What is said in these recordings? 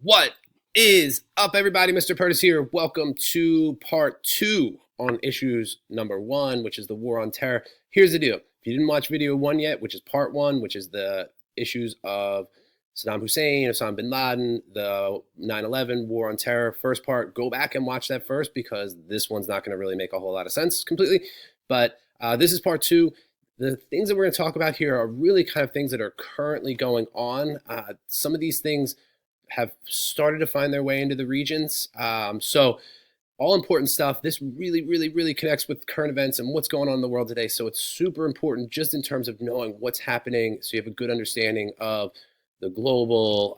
What is up, everybody? Mr. Curtis here. Welcome to part 2 on issues number 1, which is the war on terror. Here's the deal. If you didn't watch video 1 yet, which is part 1, which is the issues of Saddam Hussein, Osama bin Laden, the 9/11 war on terror, first part, go back and watch that first because this one's not going to really make a whole lot of sense completely. But this is part 2. The things that we're going to talk about here are really kind of things that are currently going on. Some of these things have started to find their way into the regions. So all important stuff. This really connects with current events and what's going on in the world today. So it's super important just in terms of knowing what's happening so you have a good understanding of the global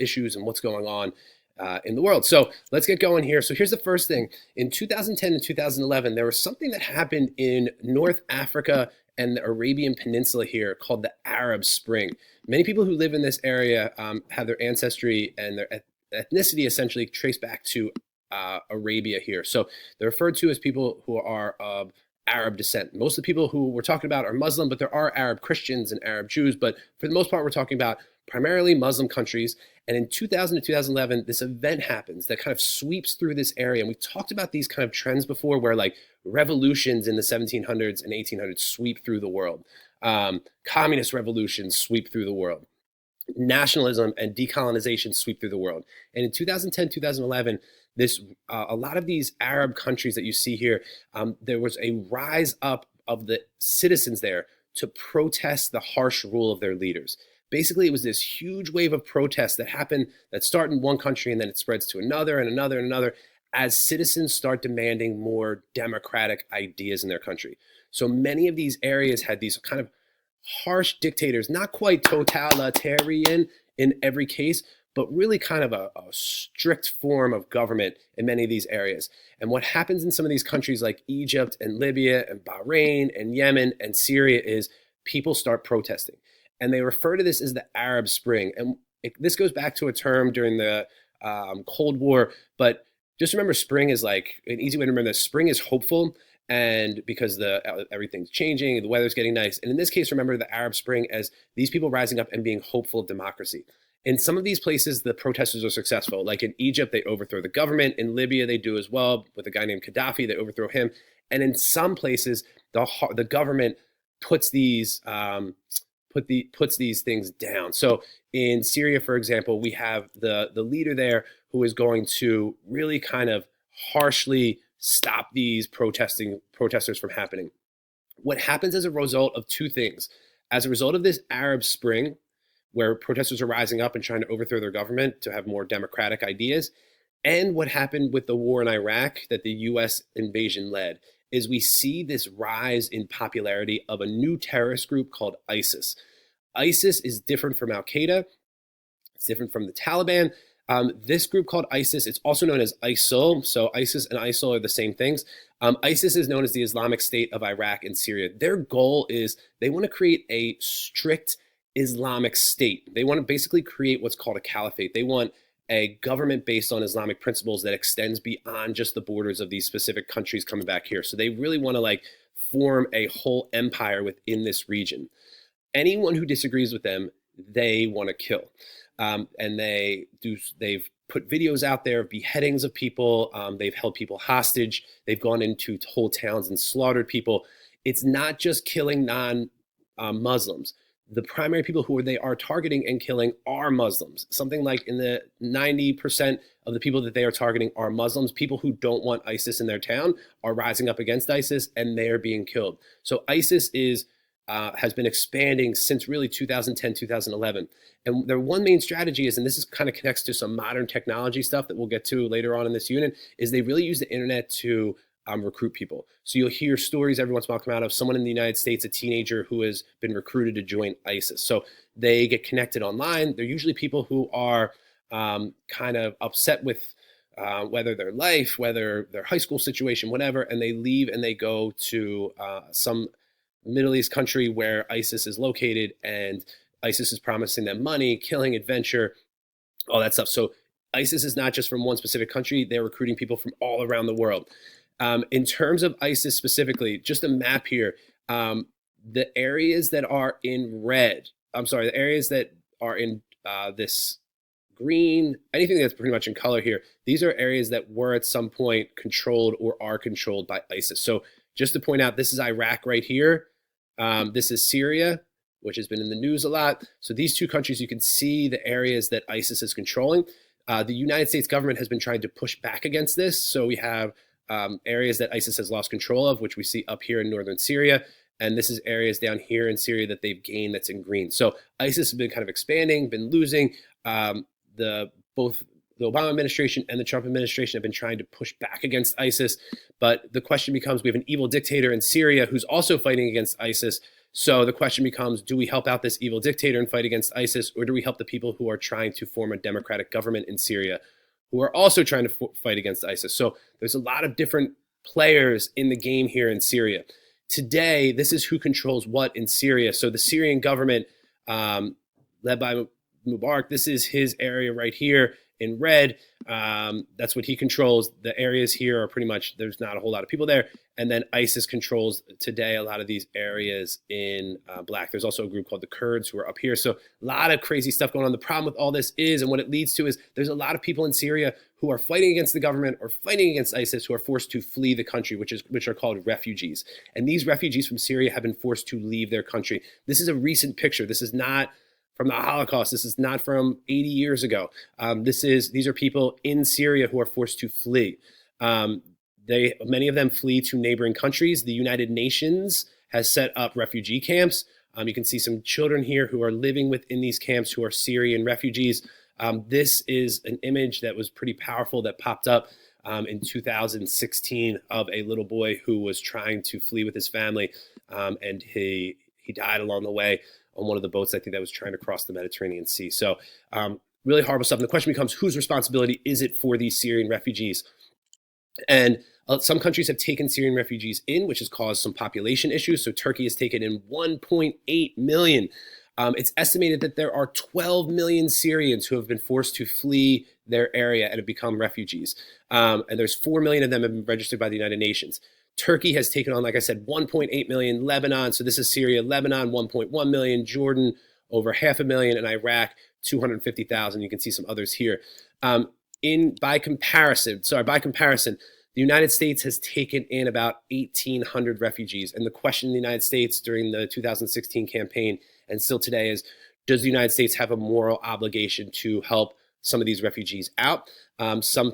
issues and what's going on in the world. So let's get going here. So here's the first thing. In 2010 and 2011, there was something that happened in North Africa and the Arabian Peninsula here called the Arab Spring. Many people who live in this area have their ancestry and their ethnicity essentially traced back to Arabia here. So they're referred to as people who are of Arab descent. Most of the people who we're talking about are Muslim, but there are Arab Christians and Arab Jews. But for the most part, we're talking about primarily Muslim countries. And in 2000 to 2011, this event happens that kind of sweeps through this area. And we talked about these kind of trends before where like revolutions in the 1700s and 1800s sweep through the world. Communist revolutions sweep through the world. Nationalism and decolonization sweep through the world. And in 2010, 2011, a lot of these Arab countries that you see here, there was a rise up of the citizens there to protest the harsh rule of their leaders. Basically, it was this huge wave of protests that happened that start in one country and then it spreads to another and another and another as citizens start demanding more democratic ideas in their country. So many of these areas had these kind of harsh dictators, not quite totalitarian in every case, but really kind of a strict form of government in many of these areas. And what happens in some of these countries like Egypt and Libya and Bahrain and Yemen and Syria is people start protesting. And they refer to this as the Arab Spring. And this goes back to a term during the Cold War. But just remember, spring is like an easy way to remember this. Spring is hopeful, and because everything's changing, the weather's getting nice. And in this case, remember the Arab Spring as these people rising up and being hopeful of democracy. In some of these places, the protesters are successful. Like in Egypt, they overthrow the government. In Libya, they do as well. With a guy named Gaddafi, they overthrow him. And in some places, the government puts these things down. So in Syria, for example, we have the leader there who is going to really kind of harshly stop these protesters from happening. What happens as a result of two things? As a result of this Arab Spring, where protesters are rising up and trying to overthrow their government to have more democratic ideas, and what happened with the war in Iraq that the US invasion led, is we see this rise in popularity of a new terrorist group called ISIS. ISIS is different from Al-Qaeda. It's different from the Taliban. This group called ISIS, it's also known as ISIL. So ISIS and ISIL are the same things. ISIS is known as the Islamic State of Iraq and Syria. Their goal is they want to create a strict Islamic state. They want to basically create what's called a caliphate. They want a government based on Islamic principles that extends beyond just the borders of these specific countries coming back here. So they really want to like form a whole empire within this region. Anyone who disagrees with them, they want to kill. And they've put videos out there of beheadings of people. They've held people hostage. They've gone into whole towns and slaughtered people. It's not just killing non-Muslims. The primary people who they are targeting and killing are Muslims. Something like in the 90% of the people that they are targeting are Muslims. People who don't want ISIS in their town are rising up against ISIS and they are being killed. So ISIS has been expanding since really 2010, 2011. And their one main strategy is, and this is kind of connects to some modern technology stuff that we'll get to later on in this unit, is they really use the internet to recruit people. So you'll hear stories every once in a while come out of someone in the United States, a teenager who has been recruited to join ISIS. So they get connected online. They're usually people who are kind of upset with whether their life, whether their high school situation, whatever, and they leave and they go to some Middle East country where ISIS is located, and ISIS is promising them money, killing, adventure, all that stuff. So ISIS is not just from one specific country. They're recruiting people from all around the world. In terms of ISIS specifically, just a map here, the areas that are in red, the areas that are in this green, anything that's pretty much in color here, these are areas that were at some point controlled or are controlled by ISIS. So just to point out, this is Iraq right here. This is Syria, which has been in the news a lot. So these two countries, you can see the areas that ISIS is controlling. The United States government has been trying to push back against this. So we have areas that ISIS has lost control of, which we see up here in northern Syria. And this is areas down here in Syria that they've gained that's in green. So ISIS has been kind of expanding, been losing. Both the Obama administration and the Trump administration have been trying to push back against ISIS. But the question becomes, we have an evil dictator in Syria who's also fighting against ISIS. So the question becomes, do we help out this evil dictator and fight against ISIS, or do we help the people who are trying to form a democratic government in Syria who are also trying to fight against ISIS? So there's a lot of different players in the game here in Syria. Today, this is who controls what in Syria. So the Syrian government, led by Mubarak, this is his area right here in red. That's what he controls. The areas here are pretty much, there's not a whole lot of people there. And then ISIS controls today a lot of these areas in black. There's also a group called the Kurds who are up here. So a lot of crazy stuff going on. The problem with all this is, and what it leads to is, there's a lot of people in Syria who are fighting against the government or fighting against ISIS who are forced to flee the country, which are called refugees. And these refugees from Syria have been forced to leave their country. This is a recent picture. This is not from the Holocaust. This is not from 80 years ago. These are people in Syria who are forced to flee. Many of them flee to neighboring countries. The United Nations has set up refugee camps. You can see some children here who are living within these camps who are Syrian refugees. This is an image that was pretty powerful that popped up in 2016 of a little boy who was trying to flee with his family, and he died along the way on one of the boats, I think, that was trying to cross the Mediterranean Sea. So really horrible stuff. And the question becomes, whose responsibility is it for these Syrian refugees? And some countries have taken Syrian refugees in, which has caused some population issues. So Turkey has taken in 1.8 million. It's estimated that there are 12 million Syrians who have been forced to flee their area and have become refugees. And there's 4 million of them have been registered by the United Nations. Turkey has taken on, like I said, 1.8 million. Lebanon, so this is Syria, Lebanon, 1.1 million. Jordan, over 500,000. And Iraq, 250,000. You can see some others here. By comparison, the United States has taken in about 1,800 refugees. And the question in the United States during the 2016 campaign and still today is, does the United States have a moral obligation to help some of these refugees out? Some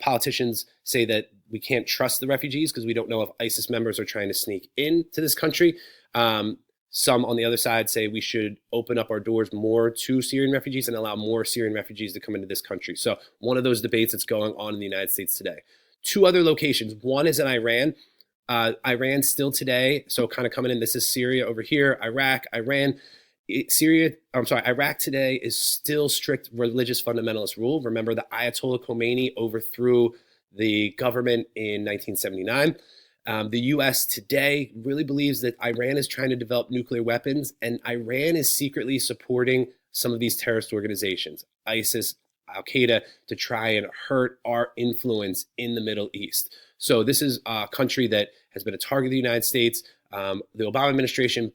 politicians say that we can't trust the refugees because we don't know if ISIS members are trying to sneak into this country. Some on the other side say we should open up our doors more to Syrian refugees and allow more Syrian refugees to come into this country. So one of those debates that's going on in the United States today. Two other locations. One is in Iran. Iran still today, so kind of coming in, this is Syria over here, Iraq, Iran. Iraq today is still strict religious fundamentalist rule. Remember, the Ayatollah Khomeini overthrew the government in 1979. The U.S. today really believes that Iran is trying to develop nuclear weapons, and Iran is secretly supporting some of these terrorist organizations, ISIS, Al-Qaeda, to try and hurt our influence in the Middle East. So this is a country that has been a target of the United States. The Obama administration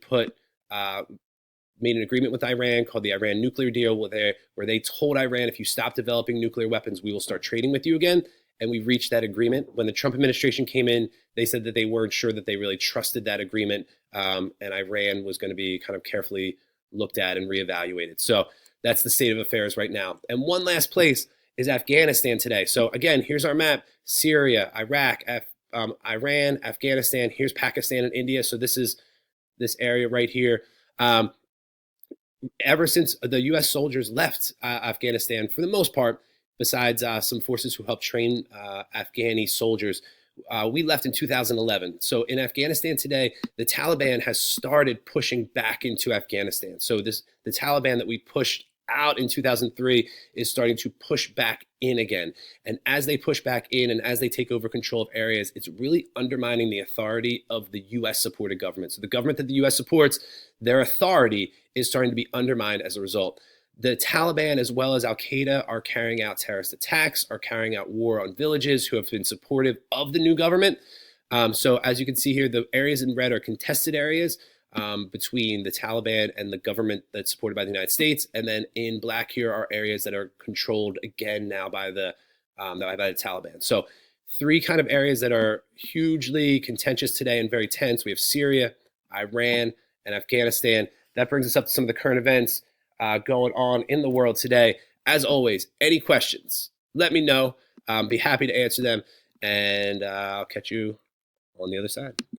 made an agreement with Iran called the Iran nuclear deal, where they told Iran, if you stop developing nuclear weapons, we will start trading with you again. And we reached that agreement. When the Trump administration came in, they said that they weren't sure that they really trusted that agreement, and Iran was going to be kind of carefully looked at and reevaluated. So that's the state of affairs right now. And one last place is Afghanistan today. So again, here's our map: Syria, Iraq, Iran, Afghanistan. Here's Pakistan and India. So this is this area right here. Ever since the U.S. soldiers left Afghanistan, for the most part, besides some forces who helped train Afghani soldiers, we left in 2011. So in Afghanistan today, the Taliban has started pushing back into Afghanistan. So the Taliban that we pushed out in 2003 is starting to push back in again. And as they push back in and as they take over control of areas, it's really undermining the authority of the U.S. supported government. So the government that the U.S. supports, their authority is starting to be undermined as a result. The Taliban, as well as Al-Qaeda, are carrying out terrorist attacks, are carrying out war on villages who have been supportive of the new government. So as you can see here, the areas in red are contested areas. between the Taliban and the government that's supported by the United States. And then in black here are areas that are controlled again now by the Taliban. So three kind of areas that are hugely contentious today and very tense. We have Syria, Iran, and Afghanistan. That brings us up to some of the current events going on in the world today. As always, any questions, let me know. Be happy to answer them, and I'll catch you on the other side.